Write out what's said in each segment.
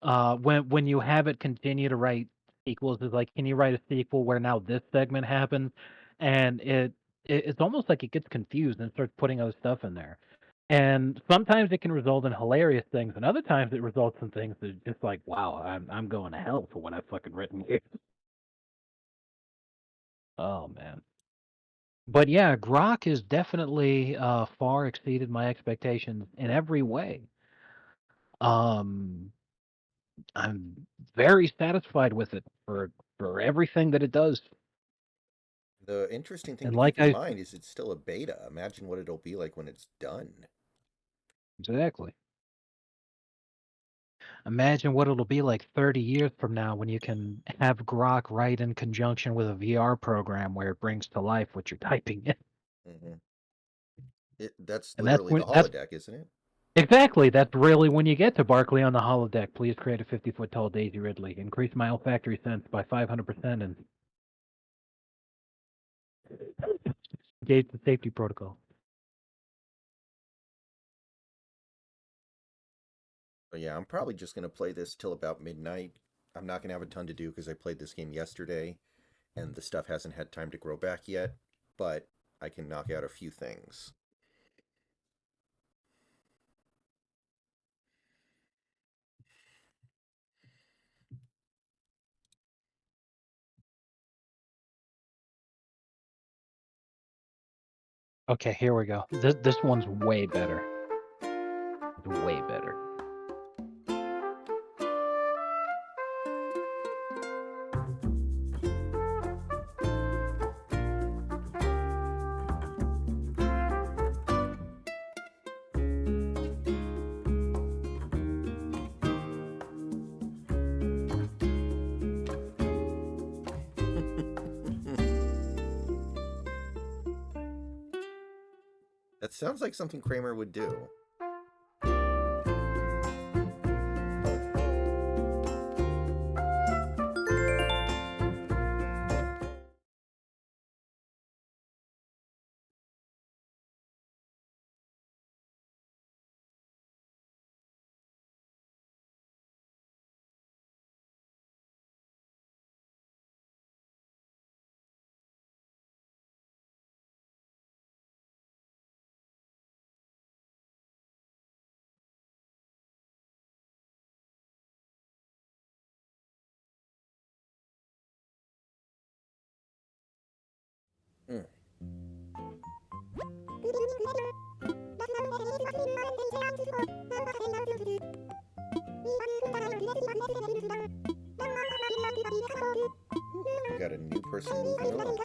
When you have it continue to write sequels, is like, can you write a sequel where now this segment happens, and it's almost like it gets confused and starts putting other stuff in there. And sometimes it can result in hilarious things, and other times it results in things that are just like, wow, I'm going to hell for what I've fucking written here. Oh man. But yeah, Grok has definitely far exceeded my expectations in every way. Um, I'm very satisfied with it for everything that it does. The interesting thing And to like keep in I mind is it's still a beta. Imagine what it'll be like when it's done. exactly. Imagine what it'll be like 30 years from now when you can have Grok write in conjunction with a VR program where it brings to life what you're typing in. Hmm. That's And that's literally when the that's holodeck, isn't it? exactly that's really when you get to Barkley on the holodeck. Please create a 50-foot tall Daisy Ridley. Increase my olfactory sense by 500% and engage the safety protocol. But yeah, I'm probably just gonna play this till about midnight. I'm not gonna have a ton to do because I played this game yesterday and the stuff hasn't had time to grow back yet, but I can knock out a few things. Okay, here we go. This one's way better. It's way better. That sounds like something Kramer would do. Mm. We got a new person moving on.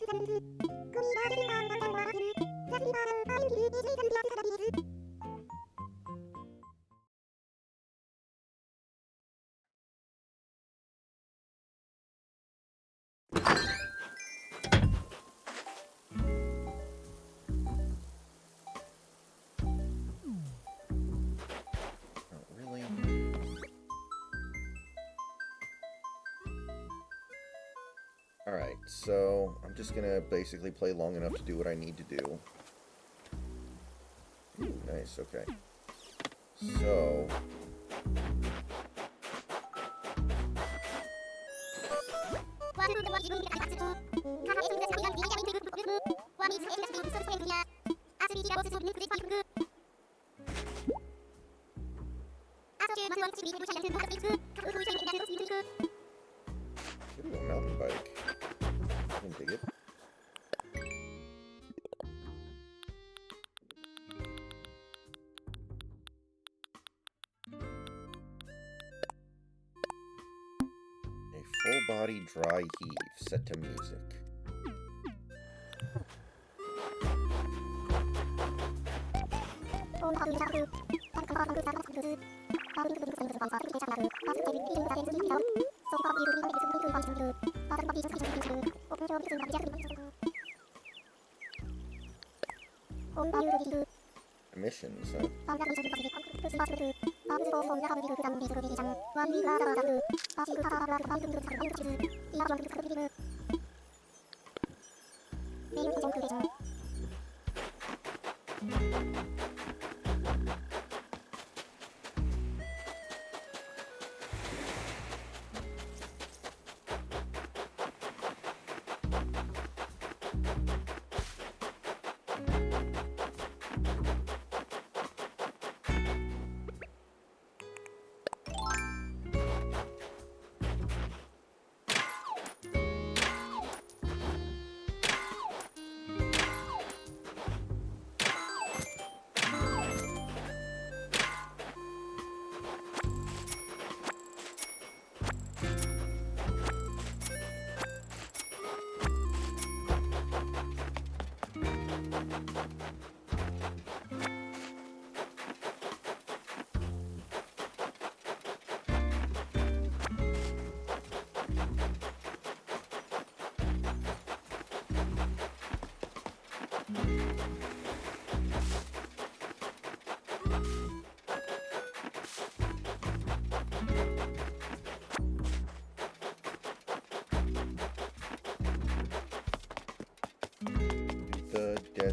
Oh, really? Alright, so I'm just gonna basically play long enough to do what I need to do. Ooh, nice, okay. So, ooh, a mountain bike. I can dig it. A full body dry heave set to music. Emissions, huh?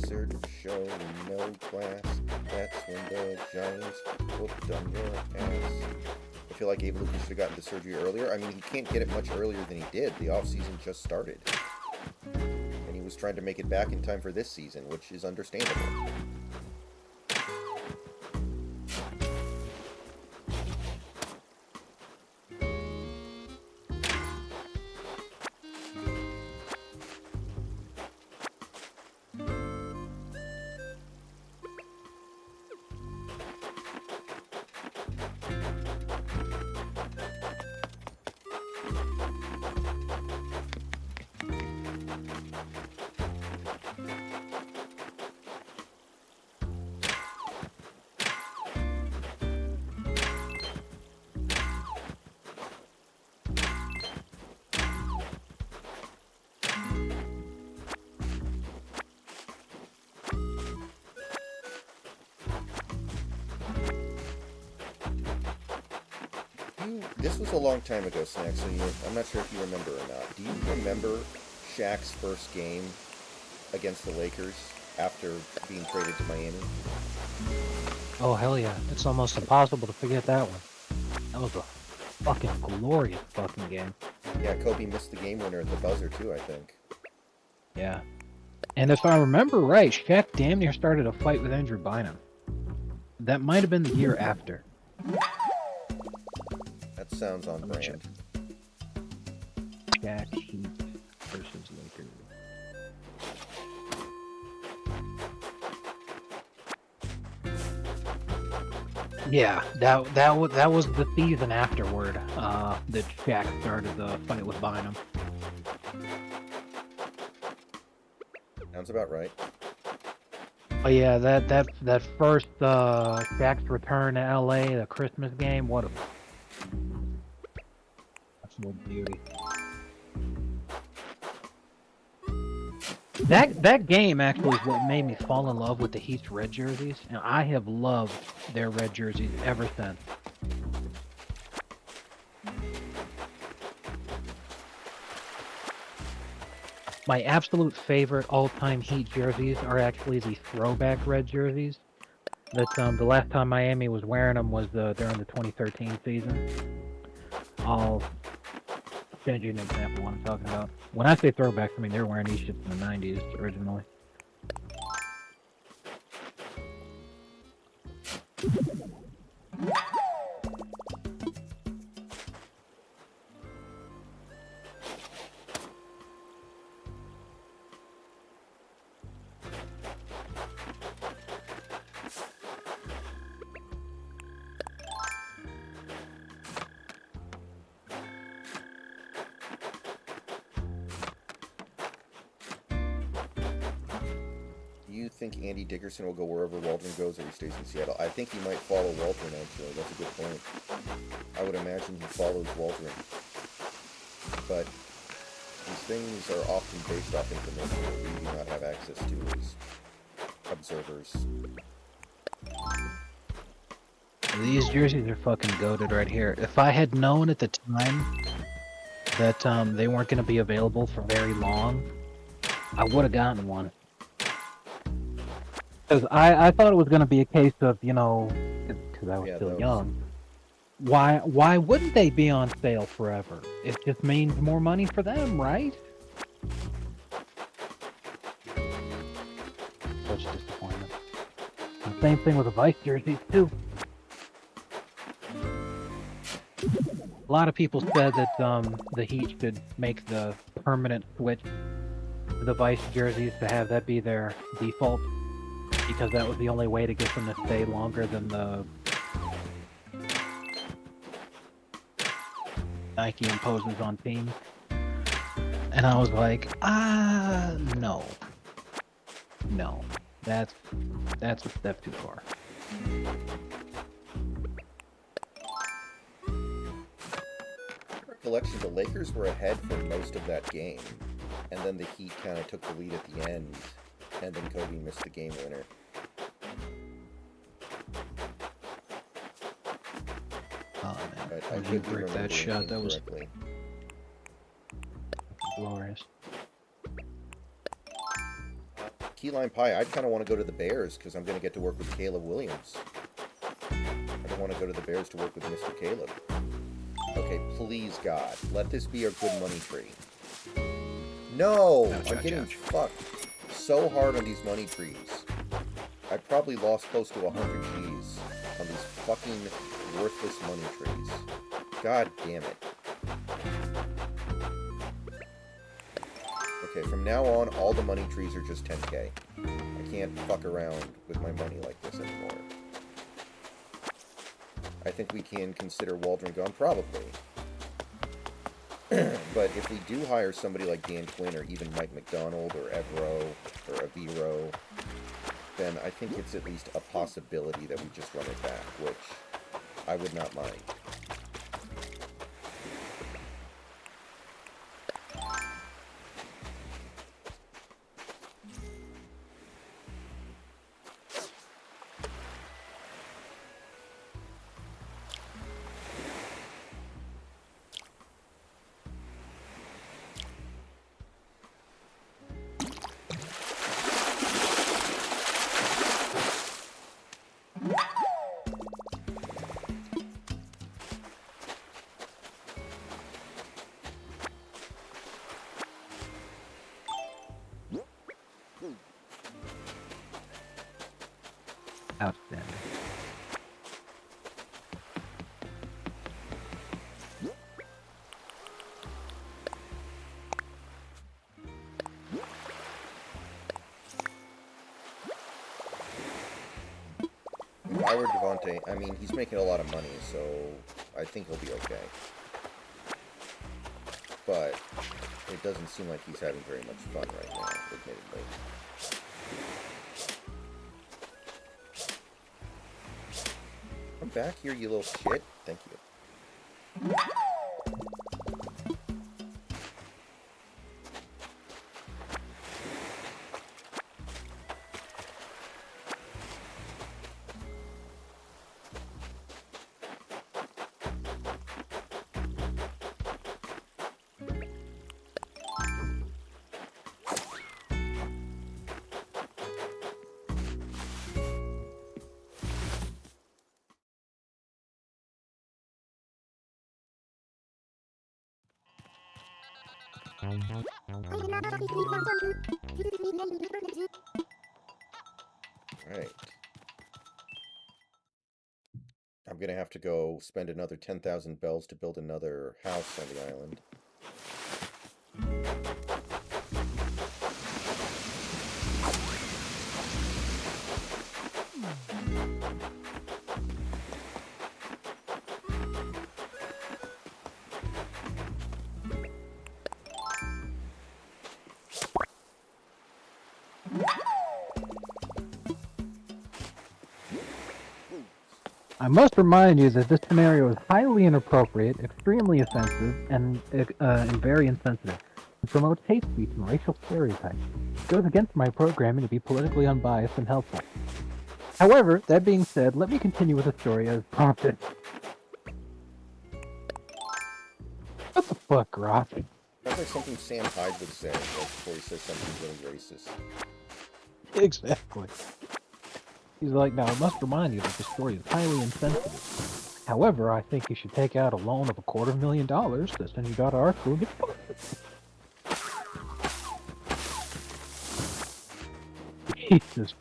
desert show, no class. That's when the Giants whooped on your ass. I feel like Abe Lucas should have gotten the surgery earlier. I mean, he can't get it much earlier than he did. The offseason just started. And he was trying to make it back in time for this season, which is understandable. This was a long time ago, Snack, so I'm not sure if you remember or not. Do you remember Shaq's first game against the Lakers after being traded to Miami? Oh, hell yeah. It's almost impossible to forget that one. That was a fucking glorious fucking game. Yeah, Kobe missed the game winner at the buzzer, too, I think. Yeah. And if I remember right, Shaq damn near started a fight with Andrew Bynum. That might have been the year after. That sounds on brand. Shaq Heat versus Lakers. Yeah, that was the season afterward that Shaq started the fight with Bynum. Sounds about right. Oh yeah, that first Shaq's return to LA, the Christmas game, what a absolute beauty. That game actually is what made me fall in love with the Heat's red jerseys, and I have loved their red jerseys ever since. My absolute favorite all-time Heat jerseys are actually the throwback red jerseys. That the last time Miami was wearing them was during the 2013 season. I'll send you an example of what I'm talking about. When I say throwbacks, I mean they were wearing these shits in the 90s originally. You think Andy Dickerson will go wherever Waldron goes, or he stays in Seattle? I think he might follow Waldron, actually. That's a good point. I would imagine he follows Waldron. But these things are often based off information that we do not have access to as observers. These jerseys are fucking goated right here. If I had known at the time that they weren't going to be available for very long, I would have gotten one. Because I thought it was going to be a case of, you know, because I was still young. Why wouldn't they be on sale forever? It just means more money for them, right? Such disappointment. And same thing with the Vice jerseys, too. A lot of people said that the Heat should make the permanent switch to the Vice jerseys to have that be their default, because that was the only way to get them to stay longer than the Nike imposes on teams. And I was like, no. No. That's a step too far. Recollection, the Lakers were ahead for most of that game, and then the Heat kind of took the lead at the end, and then Kobe missed the game winner. Oh man, But I when he could be bricked that remembering shot, that was incorrectly. glorious. key lime pie, I'd kind of want to go to the Bears because I'm going to get to work with Caleb Williams. I don't want to go to the Bears to work with Mr. Caleb. Okay, please, God, let this be a good money tree. No! I'm getting fucked so hard on these money trees. I probably lost close to 100 G's on these fucking worthless money trees. God damn it. Okay, from now on, all the money trees are just 10k. I can't fuck around with my money like this anymore. I think we can consider Waldron gone, probably. But if we do hire somebody like Dan Quinn or even Mike McDonald or Evero or Aviro, then I think it's at least a possibility that we just run it back, which I would not mind. Outstanding. If I were Devontae, I mean, he's making a lot of money, so I think he'll be okay. But it doesn't seem like he's having very much fun right now, admittedly. Come back here, you little shit. Thank you. Alright. I'm gonna have to go spend another 10,000 bells to build another house on the island. I must remind you that this scenario is highly inappropriate, extremely offensive, and very insensitive. It promotes hate speech and racial stereotypes. It goes against my programming to be politically unbiased and helpful. However, that being said, let me continue with the story as prompted. What the fuck, Rock? Sounds like something Sam Hyde would say, like before he says something really racist. Exactly. He's like, now I must remind you that the story is highly insensitive. However, I think you should take out a loan of $250,000 to send your daughter to art school and get fucked. Jesus.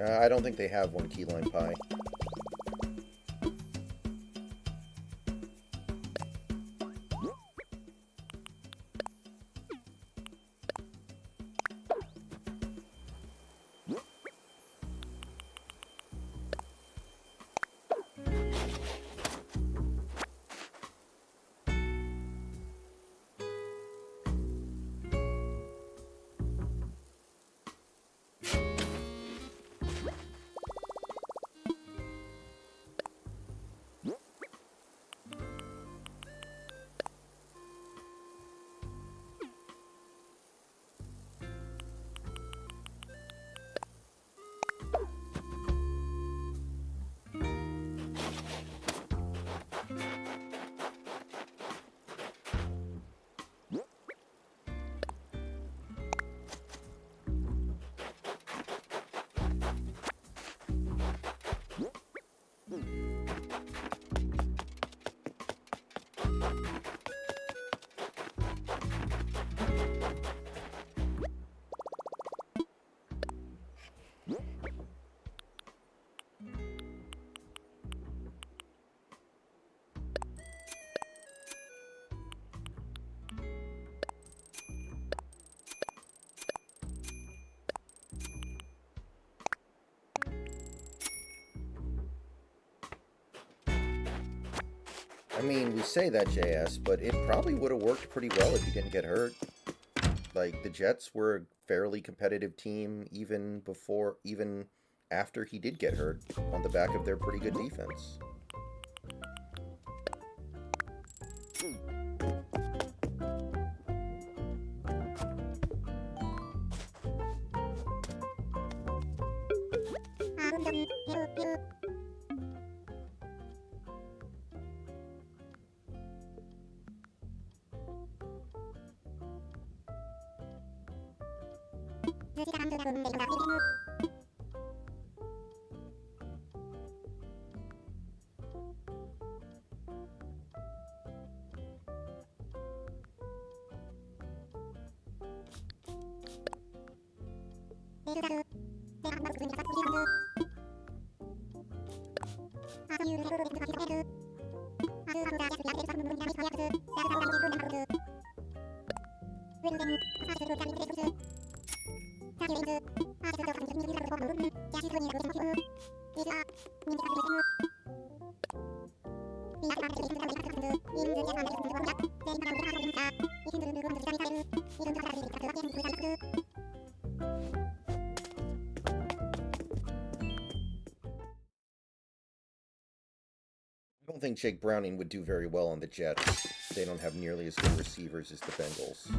I don't think they have one key lime pie. I mean, we say that, JS, but it probably would have worked pretty well if you didn't get hurt. Like, the Jets were a fairly competitive team even after he did get hurt, on the back of their pretty good defense. I don't think Jake Browning would do very well on the Jets. They don't have nearly as good receivers as the Bengals.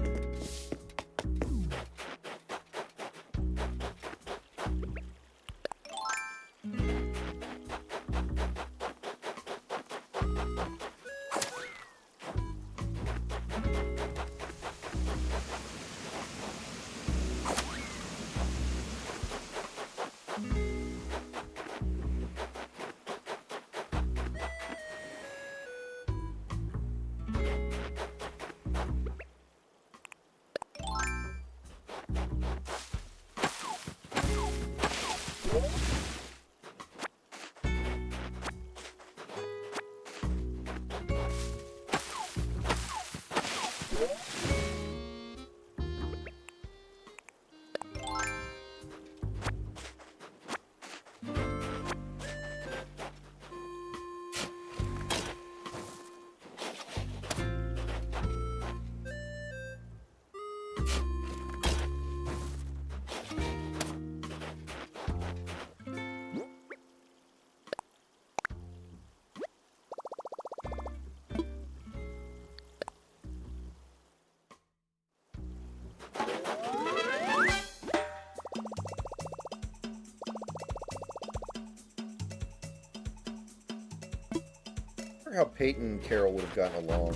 How Peyton and Carroll would have gotten along.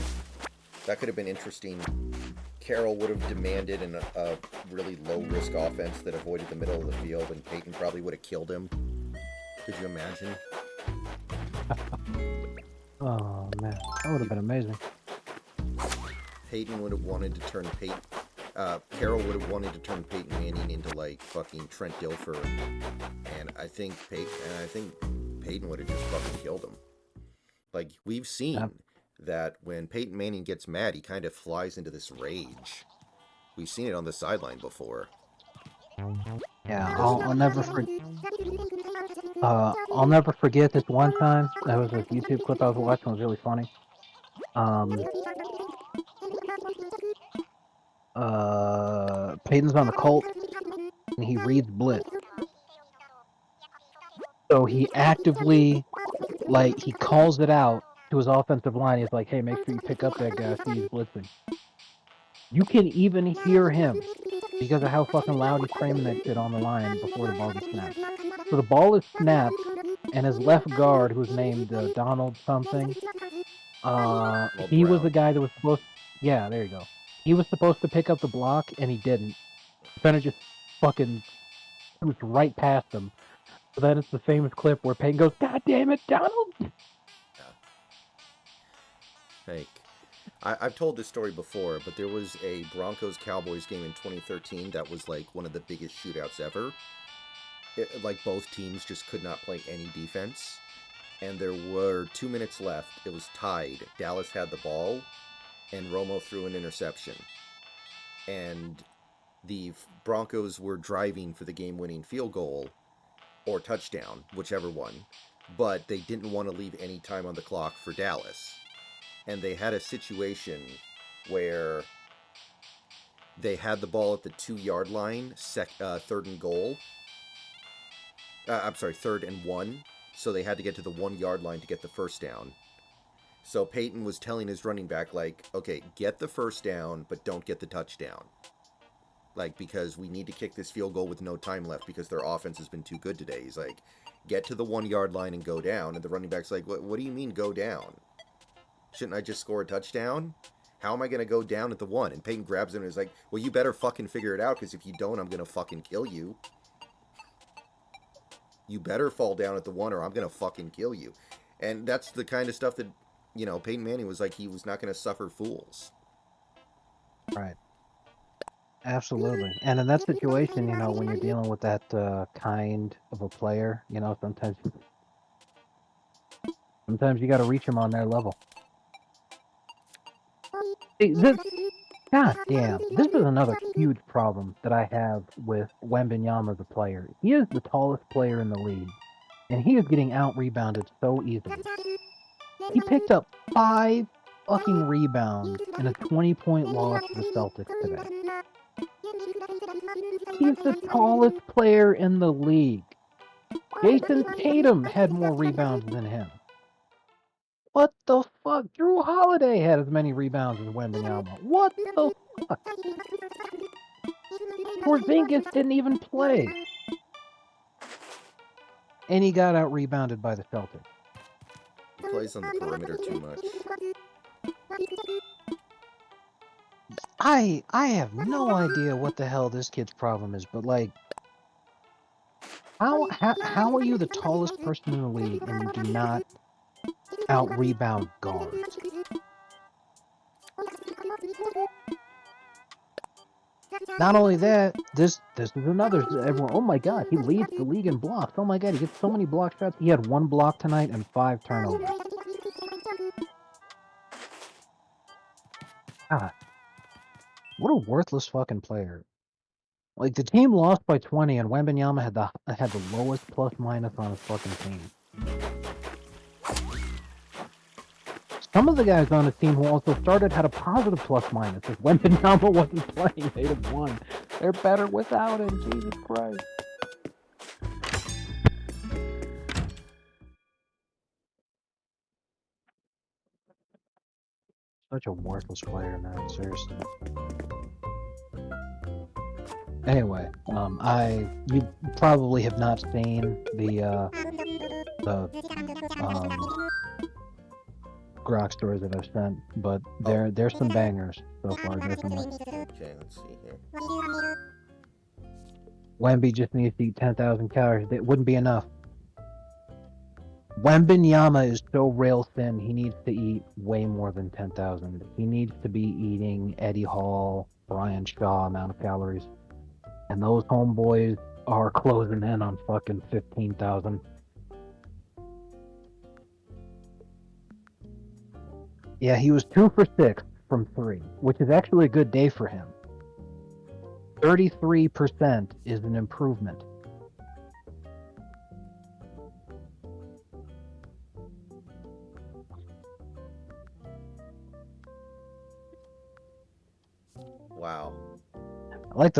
That could have been interesting. Carroll would have demanded a really low-risk offense that avoided the middle of the field, and Peyton probably would have killed him. Could you imagine? Oh, man. That would have been amazing. Peyton would have wanted to turn Carroll would have wanted to turn Peyton Manning into, like, fucking Trent Dilfer. And I think Peyton would have just fucking killed him. Like, we've seen that when Peyton Manning gets mad, he kind of flies into this rage. We've seen it on the sideline before. Yeah, I'll never forget. I'll never forget this one time. That was a YouTube clip I was watching. It was really funny. Peyton's on the Colt, and he reads blitz. So he actively, like, he calls it out to his offensive line. He's like, "Hey, make sure you pick up that guy. See, he's blitzing." You can even hear him because of how fucking loud he's framing that shit on the line before the ball gets snapped. So the ball is snapped, and his left guard, who's named Donald something, he was the guy that was supposed. Yeah, there you go. He was supposed to pick up the block, and he didn't. Defender just fucking was right past him. So then it's the famous clip where Peyton goes, "God damn it, Donald!" Like, I've told this story before, but there was a Broncos-Cowboys game in 2013 that was like one of the biggest shootouts ever. Like, both teams just could not play any defense. And there were 2 minutes left. It was tied. Dallas had the ball, and Romo threw an interception. And the Broncos were driving for the game-winning field goal or touchdown, whichever one. But they didn't want to leave any time on the clock for Dallas. And they had a situation where they had the ball at the 2-yard line, third and goal. Third and 1. So they had to get to the 1-yard line to get the first down. So Peyton was telling his running back, like, okay, get the first down, but don't get the touchdown. Like, because we need to kick this field goal with no time left because their offense has been too good today. He's like, get to the 1-yard line and go down. And the running back's like, what do you mean go down? Shouldn't I just score a touchdown? How am I going to go down at the 1? And Peyton grabs him and is like, well, you better fucking figure it out, because if you don't, I'm going to fucking kill you. You better fall down at the 1 or I'm going to fucking kill you. And that's the kind of stuff that, you know, Peyton Manning was like, he was not going to suffer fools. Right. Absolutely. And in that situation, you know, when you're dealing with that kind of a player, you know, sometimes you got to reach them on their level. See, God damn, this is another huge problem that I have with Wembanyama, the player. He is the tallest player in the league, and he is getting out-rebounded so easily. He picked up 5 fucking rebounds in a 20-point loss to the Celtics today. He's the tallest player in the league. Jason Tatum had more rebounds than him. What the fuck? Drew Holiday had as many rebounds as Wembanyama. What the fuck? Porzingis didn't even play. And he got out-rebounded by the Celtics. He plays on the perimeter too much. I have no idea what the hell this kid's problem is, but like, how are you the tallest person in the league and you do not out-rebound guards? Not only that, this is another. Everyone, oh my god, he leads the league in blocks. Oh my god, he gets so many block shots. He had 1 block tonight and 5 turnovers. God, what a worthless fucking player. Like, the team lost by 20, and Wembanyama had the lowest plus minus on his fucking team. Some of the guys on his team who also started had a positive plus minus. If Wembanyama wasn't playing, they'd have won. They're better without him, Jesus Christ. Such a worthless player, man. Seriously. Anyway, you probably have not seen the Grok stories that I've sent, but there's some bangers so far, definitely. Okay, let's see here. Wemby just needs to eat 10,000 calories. It wouldn't be enough. Wembanyama is so rail thin, he needs to eat way more than 10,000. He needs to be eating Eddie Hall, Brian Shaw amount of calories. And those homeboys are closing in on fucking 15,000. Yeah, he was 2 for 6 from 3, which is actually a good day for him. 33% is an improvement. Wow. I like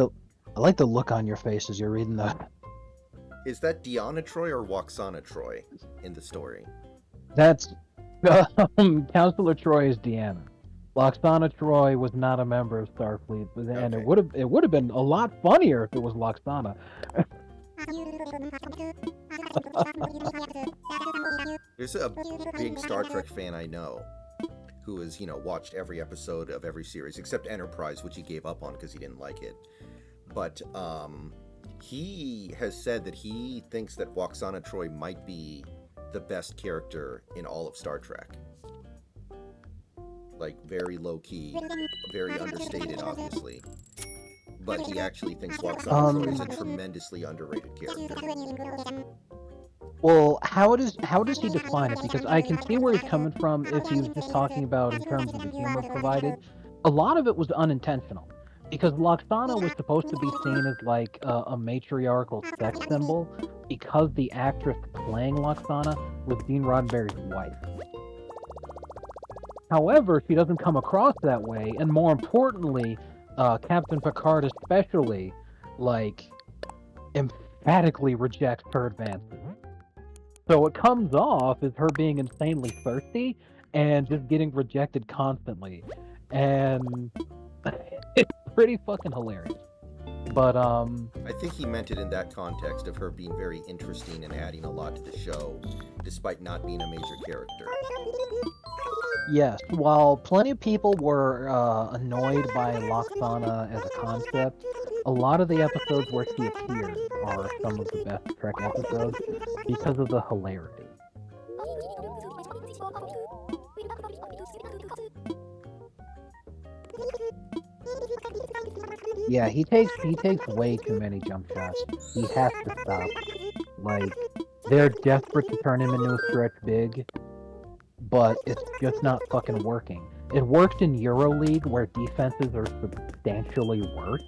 the look on your face as you're reading that. Is that Deanna Troy or Waxana Troy in the story? That's Counselor Troy is Deanna. Loxana Troy was not a member of Starfleet, and Okay. it would have been a lot funnier if it was Loxana. There's a big Star Trek fan I know who has, watched every episode of every series except Enterprise, which he gave up on because he didn't like it. But he has said that he thinks that Waxana Troy might be the best character in all of Star Trek. Like, very low-key, very understated, obviously. But he actually thinks Waxana Troy is a tremendously underrated character. Well, how does he define it? Because I can see where he's coming from if he was just talking about in terms of the humor provided. A lot of it was unintentional. Because Loxana was supposed to be seen as like a matriarchal sex symbol because the actress playing Loxana was Gene Roddenberry's wife. However, she doesn't come across that way, and more importantly, Captain Picard especially, like, emphatically rejects her advances. So it comes off as her being insanely thirsty and just getting rejected constantly. And it's pretty fucking hilarious. But I think he meant it in that context of her being very interesting and adding a lot to the show, despite not being a major character. yes, while plenty of people were annoyed by Loxana as a concept, a lot of the episodes where she appears are some of the best Trek episodes because of the hilarity. Yeah, he takes way too many jump shots. He has to stop. Like, they're desperate to turn him into a stretch big, but it's just not fucking working. It worked in EuroLeague where defenses are substantially worse,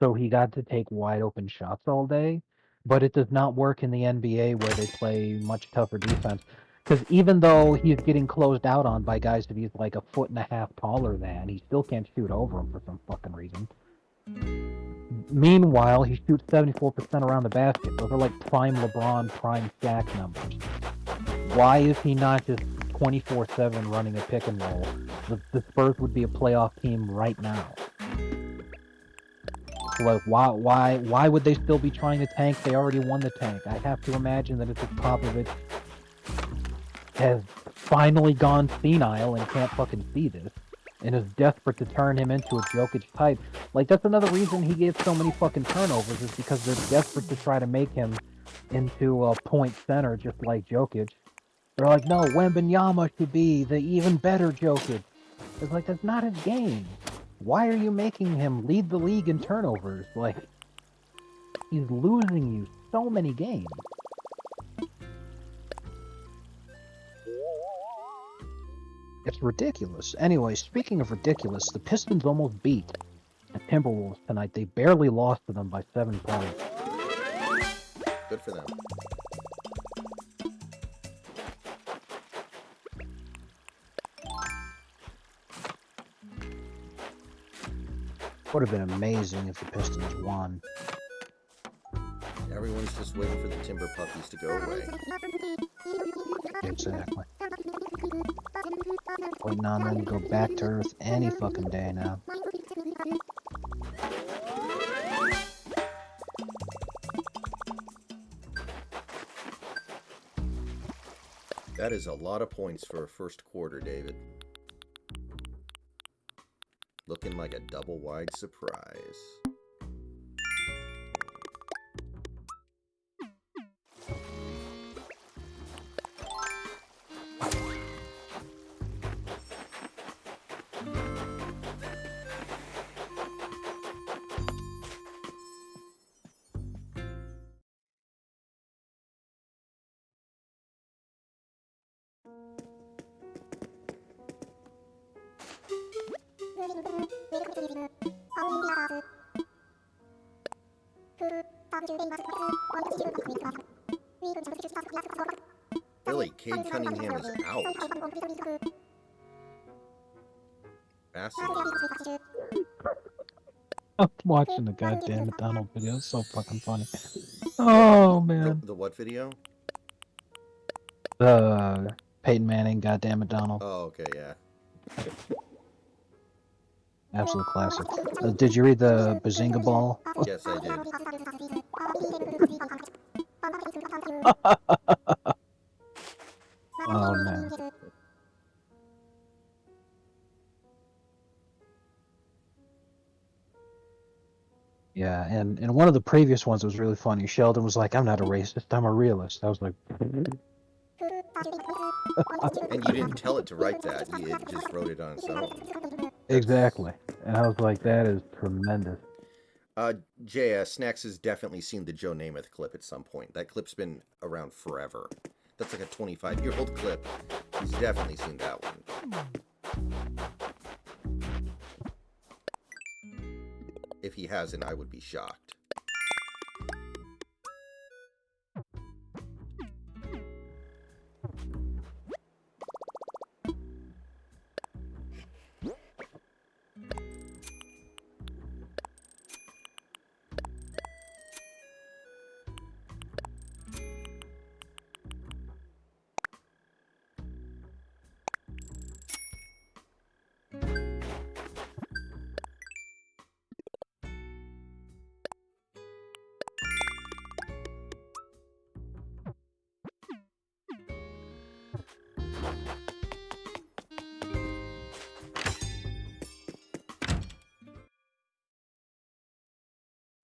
so he got to take wide open shots all day, but it does not work in the NBA where they play much tougher defense. Because even though he's getting closed out on by guys that he's like 1.5 feet taller than, he still can't shoot over him for some fucking reason. Meanwhile, he shoots 74% around the basket. Those are like prime LeBron, prime Shaq numbers. Why is he not just 24/7 running a pick and roll? The Spurs would be a playoff team right now. So like, why would they still be trying to tank? They already won the tank. I have to imagine that it's Popovich has finally gone senile and can't fucking see this, and is desperate to turn him into a Jokic type. Like, that's another reason he gets so many fucking turnovers, is because they're desperate to try to make him into a point center just like Jokic. They're like, no, Wembanyama should be the even better Jokic. It's like, that's not his game. Why are you making him lead the league in turnovers? Like, he's losing you so many games. It's ridiculous. Anyway, speaking of ridiculous, the Pistons almost beat the Timberwolves tonight. They barely lost to them by 7 points. Good for them. Would have been amazing if the Pistons won. Everyone's just waiting for the Timber Puppies to go away. Exactly. Waiting on them to go back to Earth any fucking day now. That is a lot of points for a first quarter, David. Looking like a double-wide surprise. Really, Cade Cunningham is out. Fascinating. I'm watching the goddamn McDonald video. It's so fucking funny. Oh, man. The what video? The Peyton Manning, goddamn McDonald. Oh, okay, yeah. Absolute classic. Did you read the Bazinga Ball? Yes, I did. Oh, man. Yeah, and one of the previous ones was really funny. Sheldon was like, I'm not a racist, I'm a realist. I was like... And you didn't tell it to write that. It just wrote it on its own. Exactly. And I was like, that is tremendous. JS, Snacks has definitely seen the Joe Namath clip at some point. That clip's been around forever. That's like a 25-year-old clip. He's definitely seen that one. If he hasn't, I would be shocked.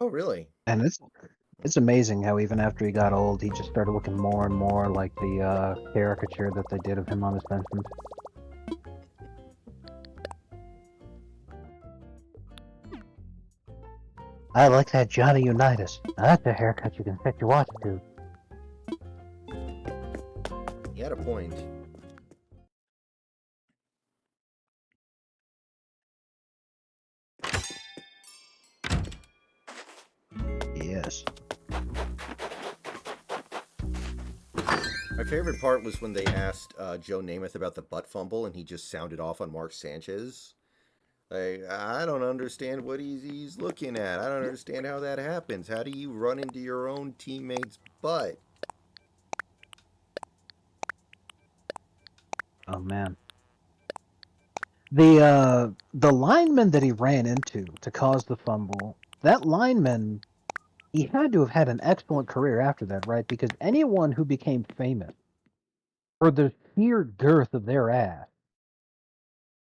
Oh, really? And it's amazing how even after he got old, he just started looking more and more like the caricature that they did of him on The Simpsons. I like that Johnny Unitas. Now that's a haircut you can set your watch to. He had a point. Yes. My favorite part was when they asked Joe Namath about the butt fumble, and he just sounded off on Mark Sanchez. Like, I don't understand what he's looking at. I don't understand how that happens. How do you run into your own teammate's butt? Oh man. The lineman that he ran into to cause the fumble, that lineman, he had to have had an excellent career after that, right? Because anyone who became famous for the sheer girth of their ass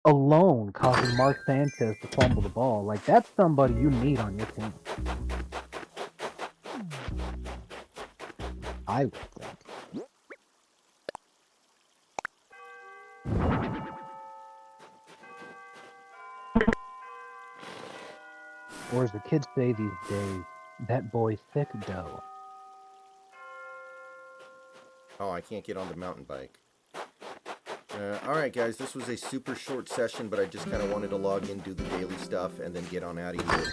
alone causing Mark Sanchez to fumble the ball, like that's somebody you need on your team. I would think. Or as the kids say these days, that boy's thick dough. Oh, I can't get on the mountain bike. Alright guys, this was a super short session, but I just kind of wanted to log in, do the daily stuff, and then get on out of here.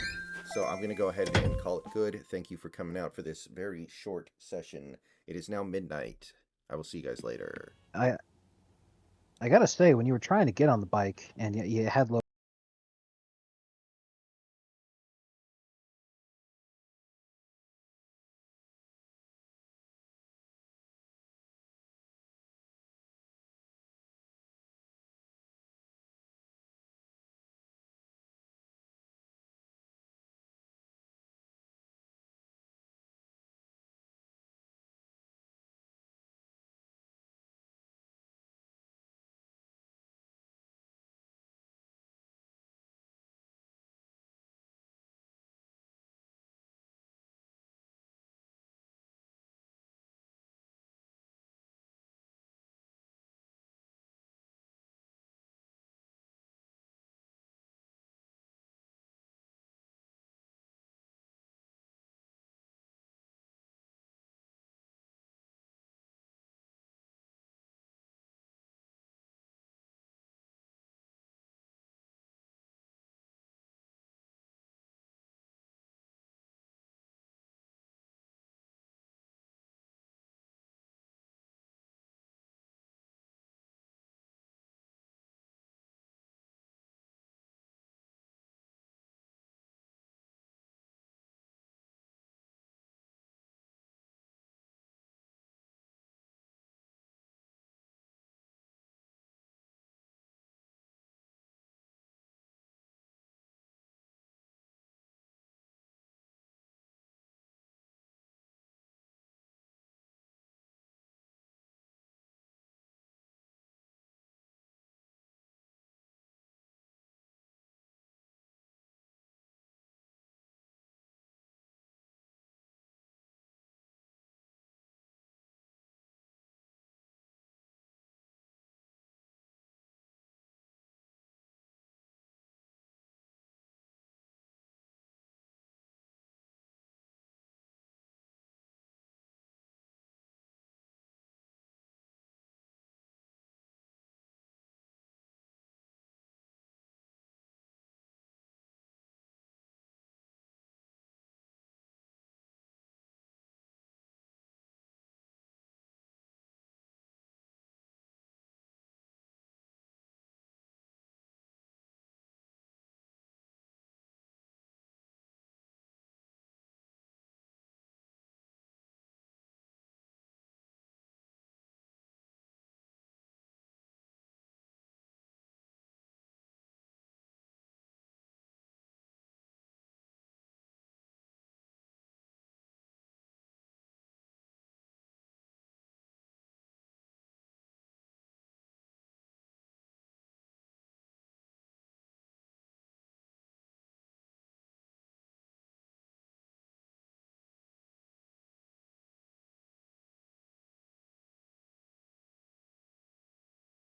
So I'm going to go ahead and call it good. Thank you for coming out for this very short session. It is now midnight. I will see you guys later. I gotta say, when you were trying to get on the bike and you had low